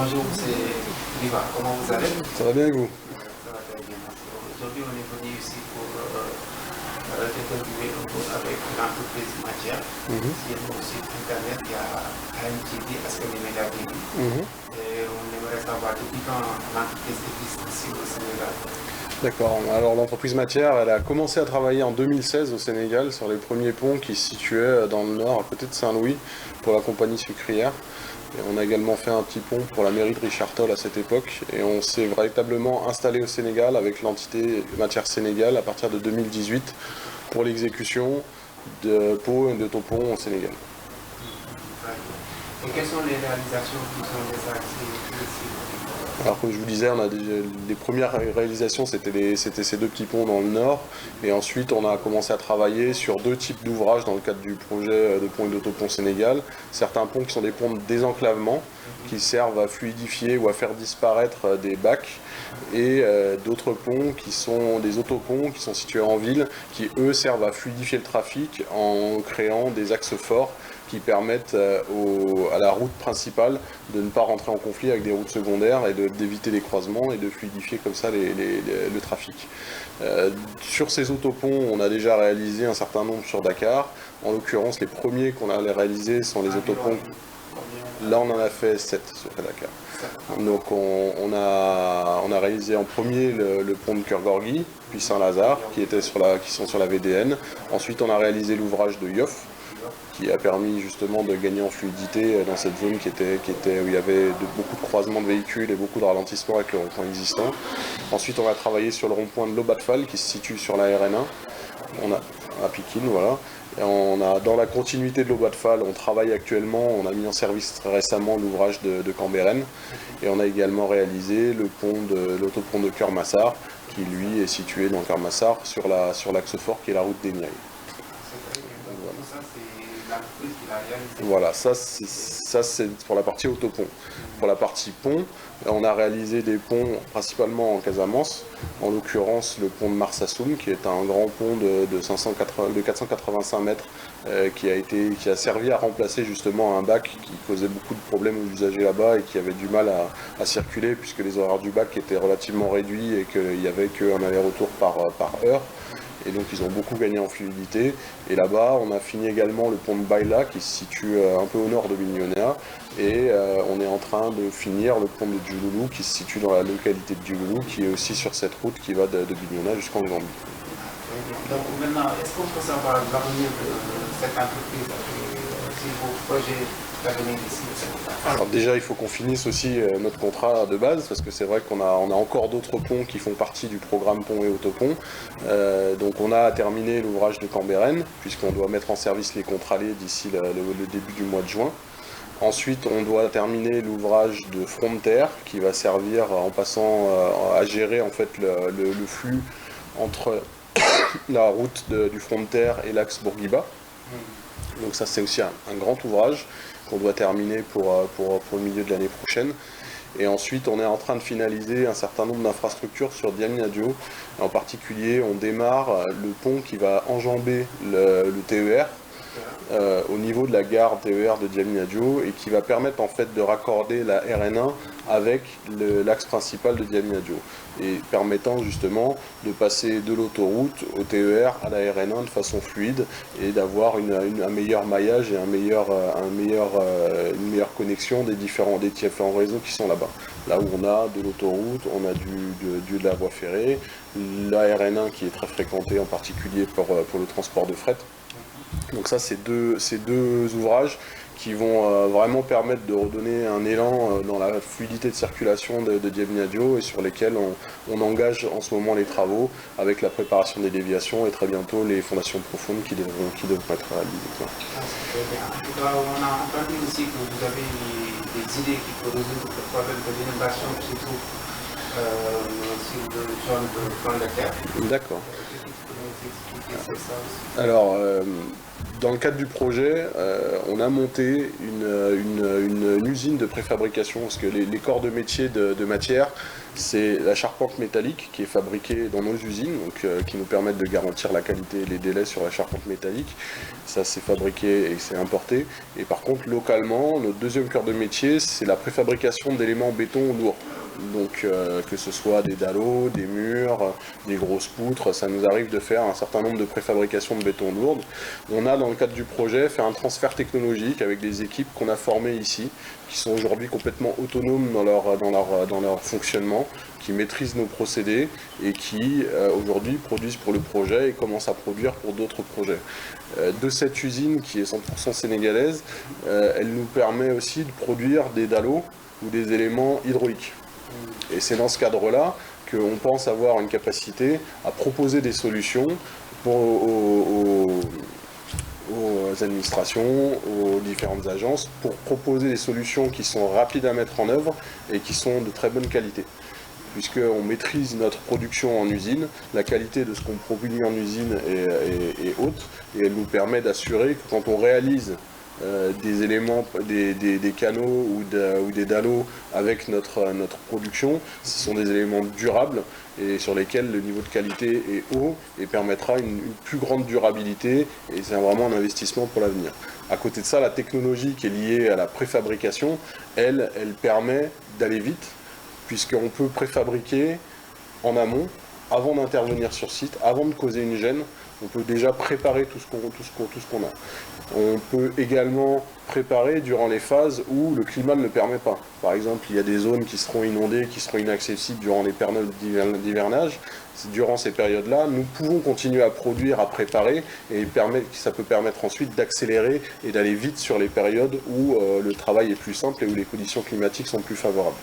Bonjour, c'est Riva. Comment vous allez? Ça va bien et vous? Ça va très bien, merci. Aujourd'hui, on est venu ici pour interviewer un peu avec l'entreprise Matière. Sur mon site internet, il y a AMTV, Askeménéga TV. Et on aimerait savoir depuis quand l'entreprise existe ici au Sénégal. D'accord. Alors l'entreprise Matière, elle a commencé à travailler en 2016 au Sénégal sur les premiers ponts qui se situaient dans le nord, à côté de Saint-Louis, pour la compagnie sucrière. Et on a également fait un petit pont pour la mairie de Richard Toll à cette époque. Et on s'est véritablement installé au Sénégal avec l'entité Matière Sénégal à partir de 2018 pour l'exécution de ponts et de tampons au Sénégal. Et quelles sont les réalisations qui sont déjà ici? Alors comme je vous disais, on a les premières réalisations, c'était ces deux petits ponts dans le nord. Et ensuite, on a commencé à travailler sur deux types d'ouvrages dans le cadre du projet de pont et d'autopont Sénégal. Certains ponts qui sont des ponts de désenclavement, qui servent à fluidifier ou à faire disparaître des bacs. Et d'autres ponts qui sont des autoponts qui sont situés en ville, qui eux servent à fluidifier le trafic en créant des axes forts qui permettent à la route principale de ne pas rentrer en conflit avec des routes secondaires et d'éviter les croisements et de fluidifier comme ça le trafic. Sur ces autoponts, on a déjà réalisé un certain nombre sur Dakar. En l'occurrence, les premiers qu'on a réalisés sont les autoponts. Là, on en a fait 7 sur Dakar. Donc on a réalisé en premier le pont de Keur-Gorgui, puis Saint-Lazare, qui sont sur la VDN. Ensuite, on a réalisé l'ouvrage de Yoff, qui a permis justement de gagner en fluidité dans cette zone où il y avait beaucoup de croisements de véhicules et beaucoup de ralentissements avec le rond-point existant. Ensuite, on a travaillé sur le rond-point de Lobatfal qui se situe sur la RN1, à Pikine, voilà. Et dans la continuité de l'Obatfal, on travaille actuellement, on a mis en service très récemment l'ouvrage de Cambérène et on a également réalisé l'autopont de Keur-Massar qui lui est situé dans Keur-Massar sur l'axe fort qui est la route des Niayes. Voilà, ça c'est pour la partie autopont. Pour la partie pont, on a réalisé des ponts principalement en Casamance, en l'occurrence le pont de Marsassoum, qui est un grand pont de 485 mètres, qui a servi à remplacer justement un bac qui causait beaucoup de problèmes aux usagers là-bas et qui avait du mal à circuler puisque les horaires du bac étaient relativement réduits et qu'il n'y avait qu'un aller-retour par heure. Et donc ils ont beaucoup gagné en fluidité. Et là-bas, on a fini également le pont de Baïla qui se situe un peu au nord de Bignona. Et on est en train de finir le pont de Djouloulou qui se situe dans la localité de Djouloulou, qui est aussi sur cette route qui va de Bignona jusqu'en Gambie. Donc maintenant, est-ce qu'on peut savoir l'avenir de cette entreprise si vos projets d'avenir ici au Sénégal? Alors déjà, il faut qu'on finisse aussi notre contrat de base, parce que c'est vrai qu'on a encore d'autres ponts qui font partie du programme pont et autopont. Donc on a terminé l'ouvrage de Cambérène, puisqu'on doit mettre en service les contralés d'ici le début du mois de juin. Ensuite, on doit terminer l'ouvrage de Frontière, qui va servir en passant à gérer en fait le flux entre la route du Frontière et l'axe Bourguiba. Donc ça, c'est aussi un grand ouvrage qu'on doit terminer pour le milieu de l'année prochaine. Et ensuite, on est en train de finaliser un certain nombre d'infrastructures sur Diamniadio. En particulier, on démarre le pont qui va enjamber le TER au niveau de la gare TER de Diamniadio et qui va permettre en fait de raccorder la RN1 avec l'axe principal de Diamniadio et permettant justement de passer de l'autoroute au TER à la RN1 de façon fluide et d'avoir un meilleur maillage et une meilleure connexion des différents réseaux qui sont là-bas. Là où on a de l'autoroute, on a de la voie ferrée, la RN1 qui est très fréquentée en particulier pour le transport de fret. Donc ça, c'est deux ouvrages qui vont vraiment permettre de redonner un élan dans la fluidité de circulation de Diamniadio et sur lesquels on engage en ce moment les travaux avec la préparation des déviations et très bientôt les fondations profondes qui devront être réalisées. En tout cas, on a entendu aussi que vous avez des idées qui peuvent résoudre le problème de l'inondation, surtout sur le zone de front de terre. D'accord. nous expliquer sur ça aussi? Alors, dans le cadre du projet, on a monté une usine de préfabrication, parce que les corps de métier de matière, c'est la charpente métallique qui est fabriquée dans nos usines, donc, qui nous permettent de garantir la qualité et les délais sur la charpente métallique. Ça, c'est fabriqué et c'est importé. Et par contre, localement, notre deuxième cœur de métier, c'est la préfabrication d'éléments en béton lourds. Donc que ce soit des dallos, des murs, des grosses poutres, ça nous arrive de faire un certain nombre de préfabrications de béton lourdes. On a dans le cadre du projet fait un transfert technologique avec des équipes qu'on a formées ici, qui sont aujourd'hui complètement autonomes dans leur fonctionnement, qui maîtrisent nos procédés et qui aujourd'hui produisent pour le projet et commencent à produire pour d'autres projets. De cette usine qui est 100% sénégalaise, elle nous permet aussi de produire des dallos ou des éléments hydrauliques. Et c'est dans ce cadre-là qu'on pense avoir une capacité à proposer des solutions aux administrations, aux différentes agences, pour proposer des solutions qui sont rapides à mettre en œuvre et qui sont de très bonne qualité. Puisqu'on maîtrise notre production en usine, la qualité de ce qu'on produit en usine est haute, et elle nous permet d'assurer que quand on réalise des éléments, des canaux ou des dallos avec notre production, ce sont des éléments durables et sur lesquels le niveau de qualité est haut et permettra une plus grande durabilité, et c'est vraiment un investissement pour l'avenir. À côté de ça, la technologie qui est liée à la préfabrication, elle permet d'aller vite, puisqu'on peut préfabriquer en amont, avant d'intervenir sur site, avant de causer une gêne. On peut déjà préparer tout ce qu'on a. On peut également préparer durant les phases où le climat ne le permet pas. Par exemple, il y a des zones qui seront inondées, qui seront inaccessibles durant les périodes d'hivernage. Durant ces périodes-là, nous pouvons continuer à produire, à préparer, et ça peut permettre ensuite d'accélérer et d'aller vite sur les périodes où le travail est plus simple et où les conditions climatiques sont plus favorables.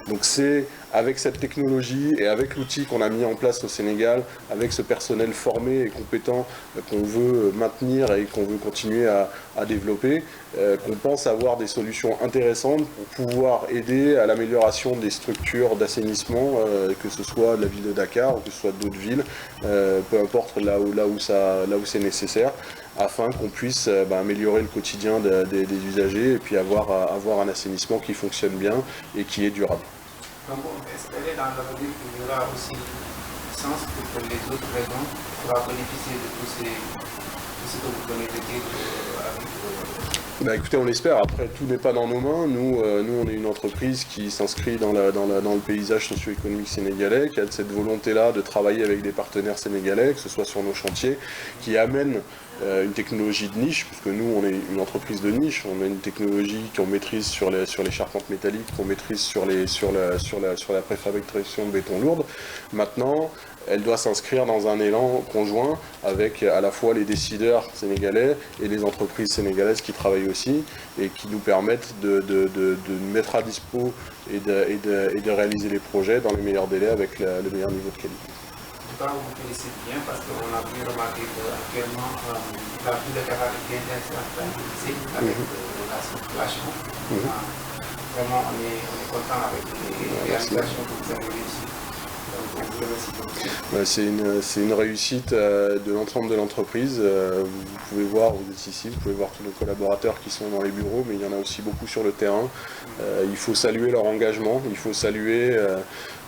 Donc c'est avec cette technologie et avec l'outil qu'on a mis en place au Sénégal, avec ce personnel formé et compétent qu'on veut maintenir et qu'on veut continuer à développer, qu'on pense avoir des solutions intéressantes pour pouvoir aider à l'amélioration des structures d'assainissement, que ce soit de la ville de Dakar ou que ce soit d'autres villes, peu importe là où c'est nécessaire, afin qu'on puisse améliorer le quotidien des usagers et puis avoir un assainissement qui fonctionne bien et qui est durable. Donc on peut espérer dans l'avenir qu'il y aura aussi sens pour que les autres régions pourront bénéficier de tout ce que vous venez de dire avec Écoutez, on l'espère. Après, tout n'est pas dans nos mains. Nous, on est une entreprise qui s'inscrit dans le paysage socio-économique sénégalais, qui a cette volonté-là de travailler avec des partenaires sénégalais, que ce soit sur nos chantiers, qui amènent une technologie de niche, puisque nous, on est une entreprise de niche. On a une technologie qu'on maîtrise sur les charpentes métalliques, qu'on maîtrise sur la préfabrication de béton lourde. Maintenant, elle doit s'inscrire dans un élan conjoint avec à la fois les décideurs sénégalais et les entreprises sénégalaises qui travaillent aussi et qui nous permettent de mettre à dispo et de réaliser les projets dans les meilleurs délais avec le meilleur niveau de qualité. En tout cas, on vous félicite bien parce qu'on a pu remarquer qu'actuellement, la ville de Dakar est bien installée avec la circulation. Vraiment, on est content avec les réalisations que vous avez réussies. C'est une réussite de l'ensemble de l'entreprise. Vous pouvez voir, vous êtes ici, vous pouvez voir tous nos collaborateurs qui sont dans les bureaux, mais il y en a aussi beaucoup sur le terrain. Il faut saluer leur engagement, il faut saluer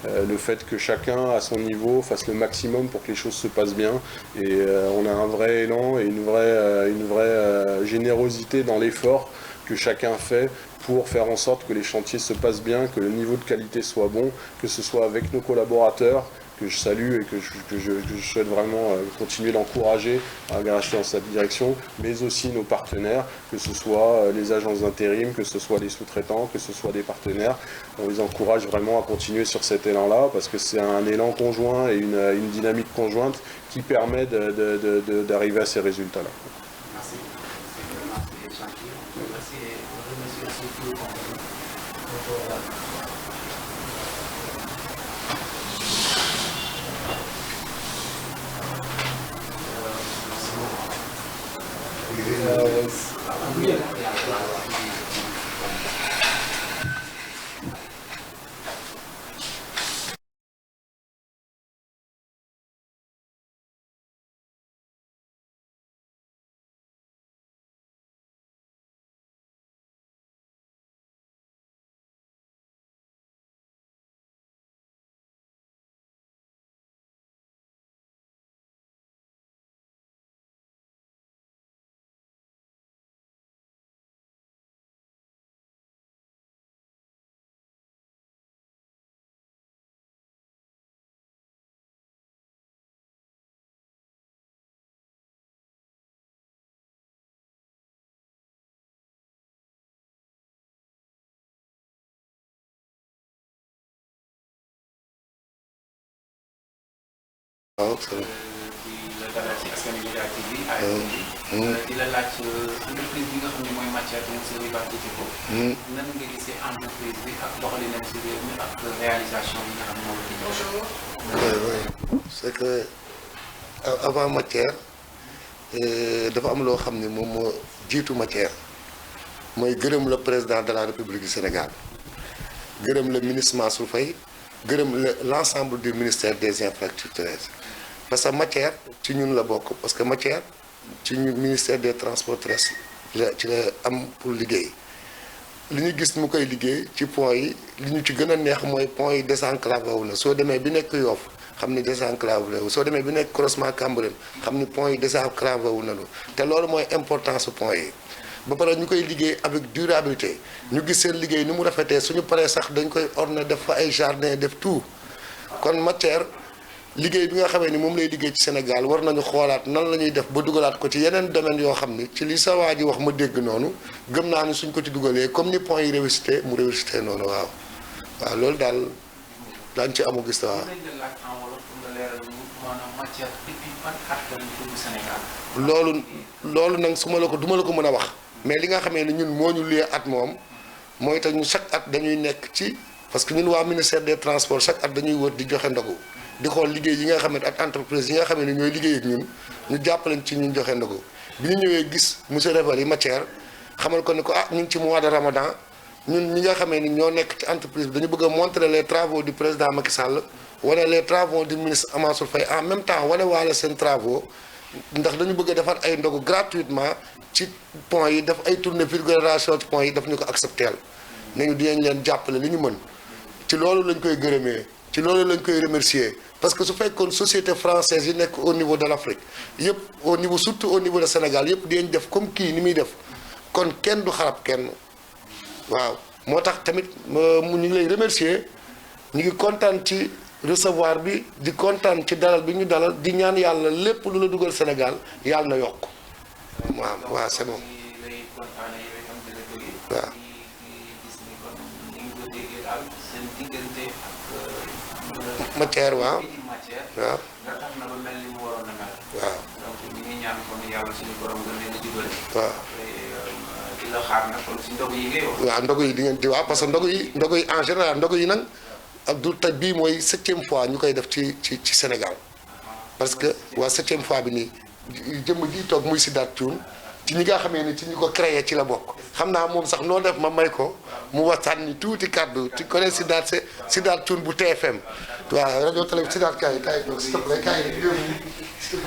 le fait que chacun à son niveau fasse le maximum pour que les choses se passent bien. Et on a un vrai élan et une vraie générosité dans l'effort que chacun fait pour faire en sorte que les chantiers se passent bien, que le niveau de qualité soit bon, que ce soit avec nos collaborateurs, que je salue et que je souhaite vraiment continuer d'encourager à marcher dans cette direction, mais aussi nos partenaires, que ce soit les agences d'intérim, que ce soit les sous-traitants, que ce soit des partenaires. On les encourage vraiment à continuer sur cet élan-là, parce que c'est un élan conjoint et une dynamique conjointe qui permet d'arriver à ces résultats-là. Merci. C'est gentil. On remercie aussi tout le monde. waaw di la dalal ci Askan Wi Média TV di la laaj entreprise bi nga xam ne mooy matière donc sa vivacité ko nan nga gisee entreprise bi ak doxalinam ci réew mi ak réalisation yi nga xam ne moom oui c'est que avant matière dafa am loo xam ne moom moo jiitu matière mooy gërëm le président de la République du Sénégal gërëm le ministre Mansour Faye gërëm l'ensemble du ministère des infrastructures parce que matière ci ñun la bokk parce que matière ci ñun ministère des transports terrestres ci la am pour liggéey li ñu gis mu koy liggéey ci pont yi li ñu ci gën a neex mooy pont yi désenclavé wu na soo demee bi nekk Yoff xam ni désenclavé wu soo demee bi nekk croisement Cambérène xam ni pont yi désenclavé wu nañu te loolu mooy importance su pont yi ba pare ñu koy liggéey avec durabilité ñu gis seen liggéey ni mu rafetee suñu paree sax dañ koy orner def fa ay jardin def tout kon matière liggéey bi nga xamee ni moom lay liggéey ci Sénégal war nañu xoolaat nan la ñuy def ba dugalaat ko ci yeneen domaine yoo xam ni ci li sa waa ji wax ma dégg noonu gëm naa ni suñ ko ci dugalee comme ni pont yi réussité mu réussité noonu waaw loolu daal daañu ci amu gis waaw. loolu nag su ma la ko duma la ko mën a wax mais li nga xamee ni ñun moo ñu liyee at moom mooy tax ñu chaque at dañuy nekk ci parce que ñun waa ministère des transports chaque at dañuy wër di joxe ndogu di xool liggéey yi nga xam ne ak entreprise yi nga xam ne ñooy liggéey ak ñun ñu jàppaleñ ci ñun joxe ndogu bi ñu ñëwee gis monsieur Réval yi matière xamal ko ne ko ñu ngi ci mois de Ramadan ñun ñi nga xamee ni ñoo nekk ci entreprise bi dañu bëgg a montrer les travaux du président Macky Sall wane les travaux du ministre Mansour Faye en même temps wane waale seen travaux ndax dañu bëgg a defar ay ndogu gratuitement ci pont yi def ay tournée vulgarisation ci pont yi daf ñu ko accepteel nañu dinañ leen jàppale li ñu mën ci loolu lañ koy gërëmee ci loolu lañ koy remercier parce que su fekkoon société française yi nekk au niveau de l'Afrique yëpp au niveau surtout au niveau de Sénégal yëpp dinañ def comme kii ni muy def kon kenn du xarab kenn waaw moo tax tamit ñu ngi lay remercier ñu ngi kontaan ci recevoir bi di kontaan ci dalal bi ñu dalal di ñaan yàlla lépp lu la dugal Sénégal yàlla na yokk waaw c'est bon waaw matière waaw waaw waaw ndogu yi di ngeen di waaw parce que ndogu yi en général ndogu yi nag ak du taj bii mooy 7e fois ñu koy def ci Sénégal parce que waa 7e fois bi nii jëmm ji toog muy Sidath Thioune ci ñi nga xamee ni ci ñu ko créé ci la bokk xam naa moom sax noo def ma may ko mu waxtaan ni tuuti kàddu ci connaît Sidath Thioune bu TFM waaw rajo télé Sidath kaay toog s'il te plaît kaay